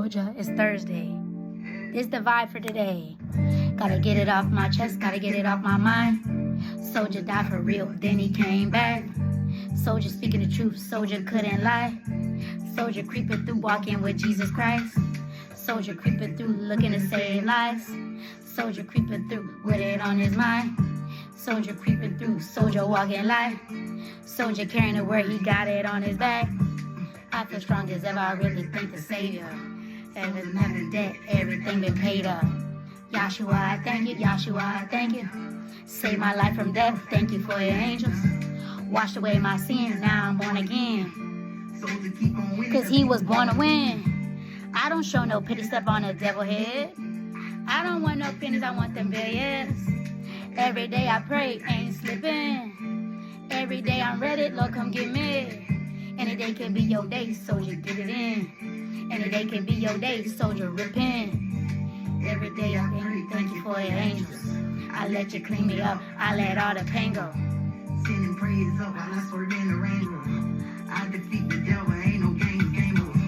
soldier. It's Thursday. It's the vibe for today. Gotta get it off my chest, gotta get it off my mind. Soldier died for real, then he came back. Soldier speaking the truth, soldier couldn't lie. Soldier creeping through, walking with Jesus Christ. Soldier creeping through, looking to save lives. Soldier creeping through, with it on his mind. Soldier creeping through, soldier walking life. Soldier carrying the word, he got it on his back. I feel strong as ever, I really thank the Savior. Heaven's never dead, everything been paid up. Yahshua, I thank you, Yahshua, I thank you. Save my life from death, thank you for your angels. Washed away my sins, now I'm born again. Cause he was born to win. I don't show no pity, step on the devil head. I don't want no pennies, I want them billions. Every day I pray, ain't slipping. Every day I'm ready, Lord come get me. Any day can be your day, soldier, get it in. Any day can be your day, soldier, repent. Every day I thank you for your angels. I let you clean me up, I let all the pain go. Sending praise up, I swerve in the Range Rover. I defeat the devil, ain't no game over.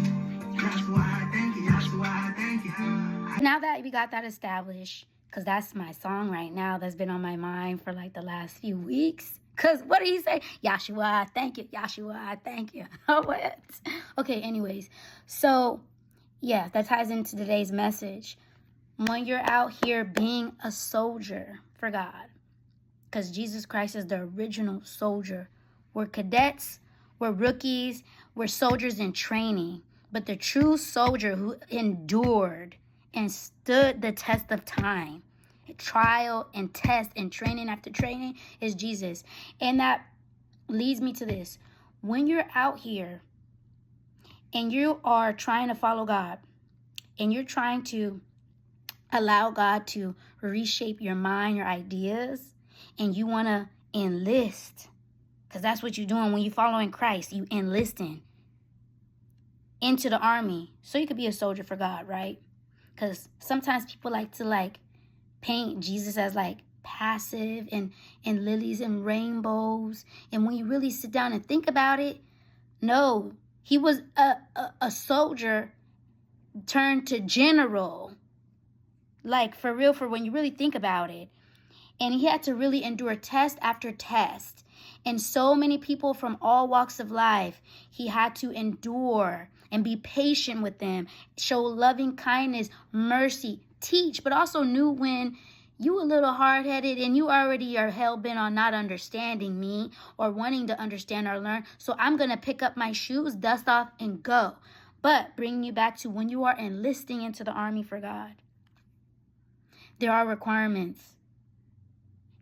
Yahshua, I thank you, Yahshua, I thank you. Now that we got that established, because that's my song right now that's been on my mind for like the last few weeks. Because what did he say? Yahshua, I thank you. Yahshua, I thank you. What? Okay, anyways. So, yeah, that ties into today's message. When you're out here being a soldier for God, because Jesus Christ is the original soldier. We're cadets, we're rookies, we're soldiers in training. But the true soldier who endured and stood the test of time, trial and test and training after training, is Jesus. And that leads me to this. When you're out here and you are trying to follow God and you're trying to allow God to reshape your mind, your ideas, and you want to enlist, because that's what you're doing when you're following Christ. You enlisting into the army so you could be a soldier for God, right? Because sometimes people like to paint Jesus as passive and lilies and rainbows. And when you really sit down and think about it, no, he was a soldier turned to general. For real, for when you really think about it. And he had to really endure test after test. And so many people from all walks of life, he had to endure and be patient with them, show loving kindness, mercy, teach, but also knew when you a little hard-headed and you already are hell-bent on not understanding me or wanting to understand or learn. So I'm going to pick up my shoes, dust off, and go. But bringing you back to when you are enlisting into the army for God, there are requirements.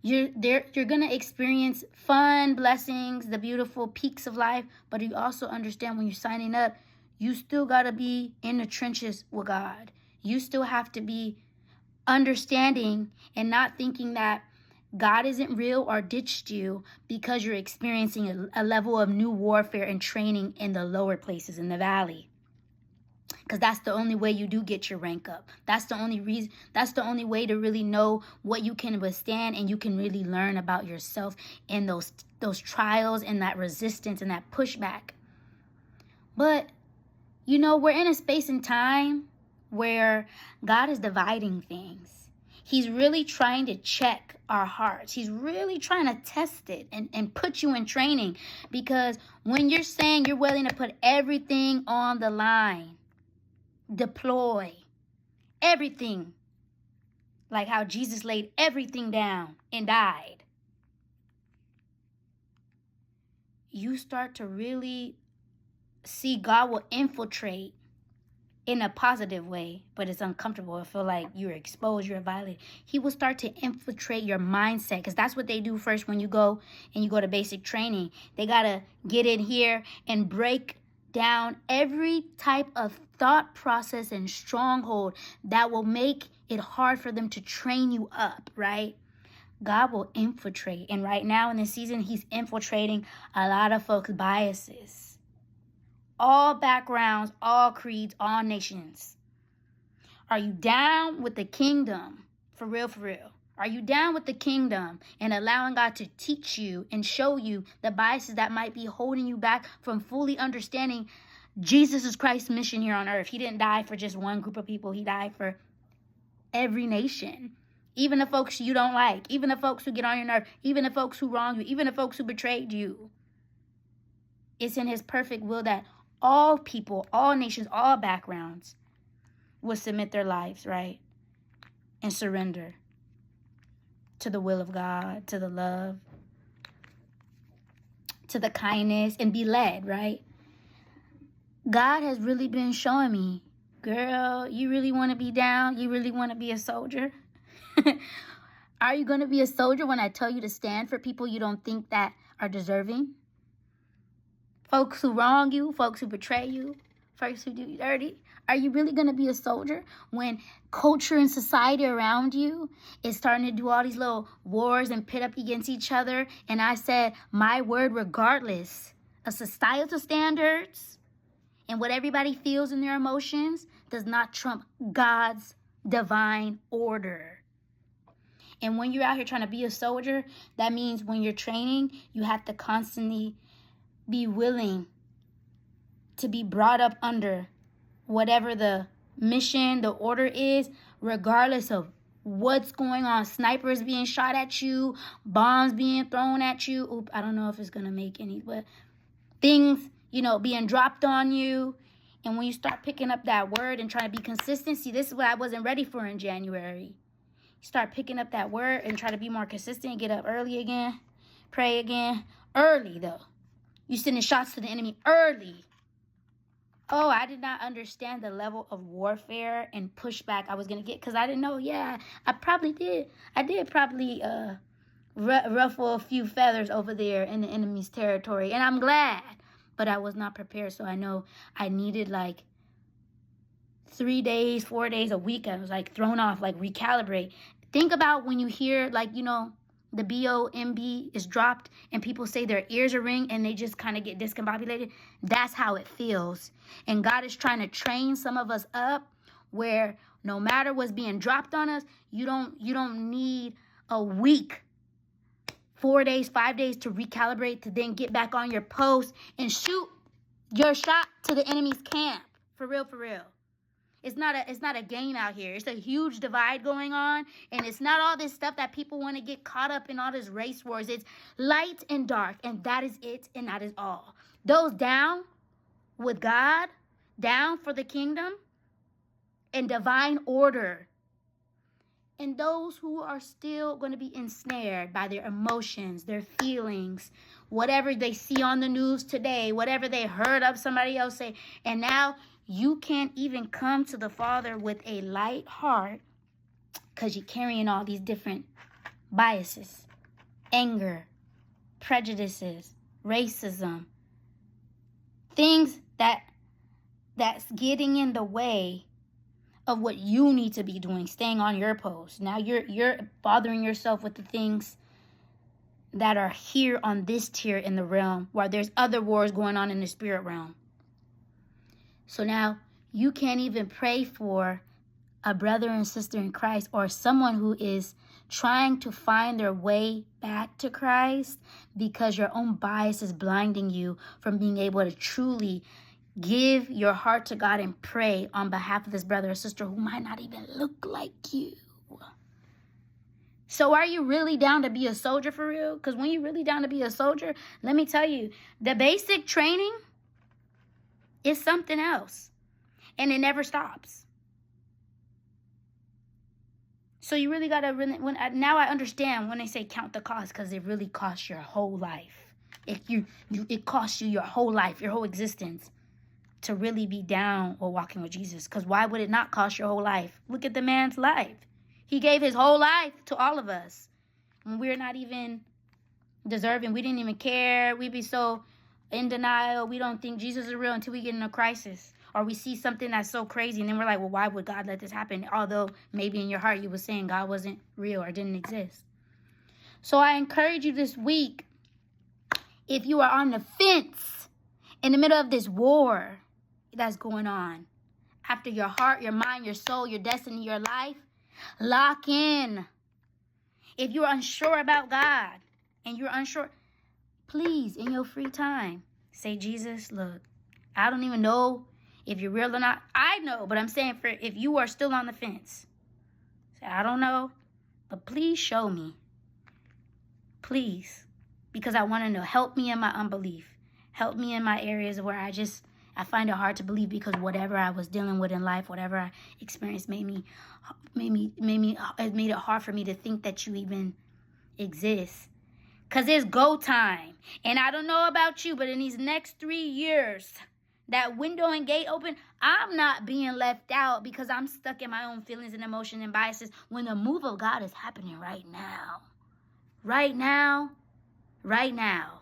You're going to experience fun, blessings, the beautiful peaks of life. But you also understand when you're signing up, you still got to be in the trenches with God. You still have to be understanding and not thinking that God isn't real or ditched you because you're experiencing a level of new warfare and training in the lower places in the valley. Because that's the only way you do get your rank up. That's the only reason. That's the only way to really know what you can withstand, and you can really learn about yourself in those trials and that resistance and that pushback. But, we're in a space and time where God is dividing things. He's really trying to check our hearts. He's really trying to test it and put you in training. Because when you're saying you're willing to put everything on the line, deploy everything, like how Jesus laid everything down and died, you start to really see God will infiltrate in a positive way, but it's uncomfortable. I feel like you're exposed, you're violated. He will start to infiltrate your mindset, because that's what they do first when you go to basic training. They got to get in here and break down every type of thought process and stronghold that will make it hard for them to train you up, right? God will infiltrate. And right now in this season, he's infiltrating a lot of folks' biases. All backgrounds, all creeds, all nations. Are you down with the kingdom? For real, for real. Are you down with the kingdom and allowing God to teach you and show you the biases that might be holding you back from fully understanding Jesus Christ's mission here on earth. He didn't die for just one group of people. He died for every nation. Even the folks you don't like. Even the folks who get on your nerve. Even the folks who wrong you. Even the folks who betrayed you. It's in his perfect will that all people, all nations, all backgrounds will submit their lives, right? And surrender to the will of God, to the love, to the kindness, and be led, right? God has really been showing me, girl, you really want to be down? You really want to be a soldier? Are you going to be a soldier when I tell you to stand for people you don't think that are deserving? Folks who wrong you, folks who betray you, folks who do you dirty. Are you really going to be a soldier when culture and society around you is starting to do all these little wars and pit up against each other? And I said, my word, regardless of societal standards and what everybody feels in their emotions, does not trump God's divine order. And when you're out here trying to be a soldier, that means when you're training, you have to constantly be willing to be brought up under whatever the mission, the order is, regardless of what's going on. Snipers being shot at you, bombs being thrown at you. Oop, I don't know if it's going to make any, but things, being dropped on you. And when you start picking up that word and trying to be consistent, see, this is what I wasn't ready for in January. You start picking up that word and try to be more consistent, get up early again, pray again. Early, though. You sending shots to the enemy early. Oh, I did not understand the level of warfare and pushback I was going to get because I didn't know. Yeah, I probably did. I did probably ruffle a few feathers over there in the enemy's territory. And I'm glad. But I was not prepared. So I know I needed like 3 days, 4 days, a week. I was like thrown off, like recalibrate. Think about when you hear the BOMB is dropped and people say their ears are ringing and they just kind of get discombobulated. That's how it feels. And God is trying to train some of us up where no matter what's being dropped on us, you don't need a week, 4 days, 5 days to recalibrate, to then get back on your post and shoot your shot to the enemy's camp. For real, for real. It's not a game out here. It's a huge divide going on. And it's not all this stuff that people want to get caught up in, all this race wars. It's light and dark. And that is it. And that is all. Those down with God, down for the kingdom and divine order. And those who are still going to be ensnared by their emotions, their feelings, whatever they see on the news today, whatever they heard of somebody else say. And now you can't even come to the Father with a light heart because you're carrying all these different biases, anger, prejudices, racism, things that's getting in the way of what you need to be doing, staying on your post. Now you're bothering yourself with the things that are here on this tier in the realm, while there's other wars going on in the spirit realm. So now you can't even pray for a brother and sister in Christ or someone who is trying to find their way back to Christ because your own bias is blinding you from being able to truly give your heart to God and pray on behalf of this brother or sister who might not even look like you. So are you really down to be a soldier for real? Because when you're really down to be a soldier, let me tell you, the basic training is something else. And it never stops. So you really got to, now I understand when they say count the cost, because it really costs your whole life. It costs you your whole life, your whole existence to really be down or walking with Jesus. Because why would it not cost your whole life? Look at the man's life. He gave his whole life to all of us. And we're not even deserving. We didn't even care. We'd be so in denial. We don't think Jesus is real until we get in a crisis. Or we see something that's so crazy. And then we're like, well, why would God let this happen? Although maybe in your heart you were saying God wasn't real or didn't exist. So I encourage you this week, if you are on the fence in the middle of this war that's going on, after your heart, your mind, your soul, your destiny, your life, lock in. If you're unsure about God and you're unsure, please, in your free time, say, Jesus, look, I don't even know if you're real or not. I know, but I'm saying for if you are still on the fence. Say, I don't know, but please show me. Please. Because I want to know. Help me in my unbelief. Help me in my areas where I find it hard to believe, because whatever I was dealing with in life, whatever I experienced it made it hard for me to think that you even exist. Because it's go time. And I don't know about you, but in these next 3 years, that window and gate open, I'm not being left out because I'm stuck in my own feelings and emotions and biases when the move of God is happening right now. Right now. Right now.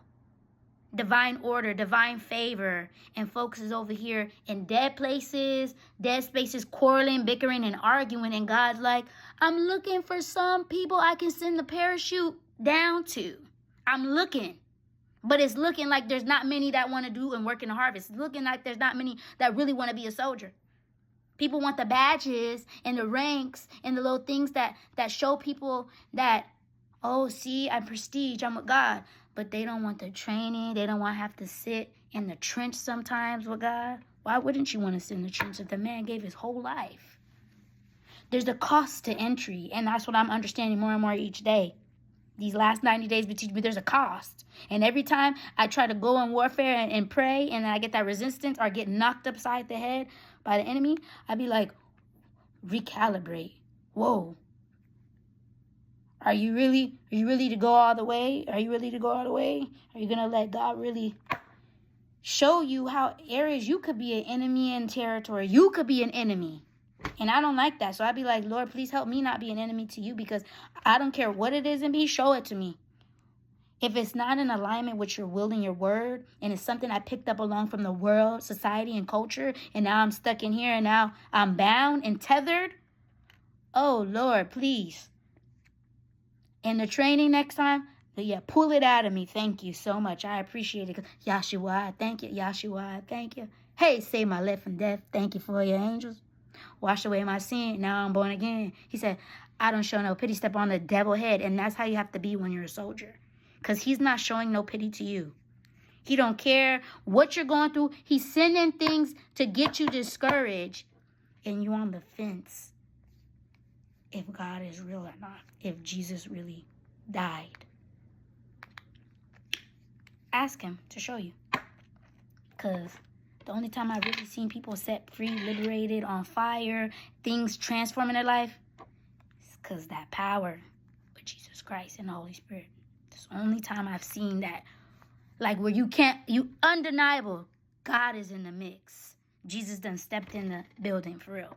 Divine order, divine favor, and folks is over here in dead places, dead spaces, quarreling, bickering, and arguing. And God's like, I'm looking for some people I can send the parachute down to. I'm looking. But it's looking like there's not many that want to do and work in the harvest. It's looking like there's not many that really want to be a soldier. People want the badges and the ranks and the little things that show people that, oh, see, I'm prestige, I'm with God. But they don't want the training. They don't want to have to sit in the trench sometimes with God. Why wouldn't you want to sit in the trench if the man gave his whole life? There's a cost to entry, and that's what I'm understanding more and more each day. These last 90 days will teach me there's a cost. And every time I try to go in warfare and pray, and I get that resistance or get knocked upside the head by the enemy, I'd be like, recalibrate. Whoa. Are you really to go all the way? Are you really to go all the way? Are you going to let God really show you how areas you could be an enemy in territory? You could be an enemy. And I don't like that. So I'd be like, Lord, please help me not be an enemy to you, because I don't care what it is in me. Show it to me. If it's not in alignment with your will and your word, and it's something I picked up along from the world, society, and culture, and now I'm stuck in here, and now I'm bound and tethered. Oh, Lord, please. And the training next time, yeah, pull it out of me. Thank you so much. I appreciate it. Yahshua, I thank you. Yahshua, I thank you. Hey, save my life from death. Thank you for your angels. Wash away my sin. Now I'm born again. He said, I don't show no pity. Step on the devil's head. And that's how you have to be when you're a soldier. Because he's not showing no pity to you. He don't care what you're going through. He's sending things to get you discouraged. And you on the fence. If God is real or not. If Jesus really died. Ask him to show you. Because the only time I've really seen people set free, liberated, on fire, things transforming their life, is because that power with Jesus Christ and the Holy Spirit. It's the only time I've seen that. Like where you undeniable, God is in the mix. Jesus done stepped in the building for real.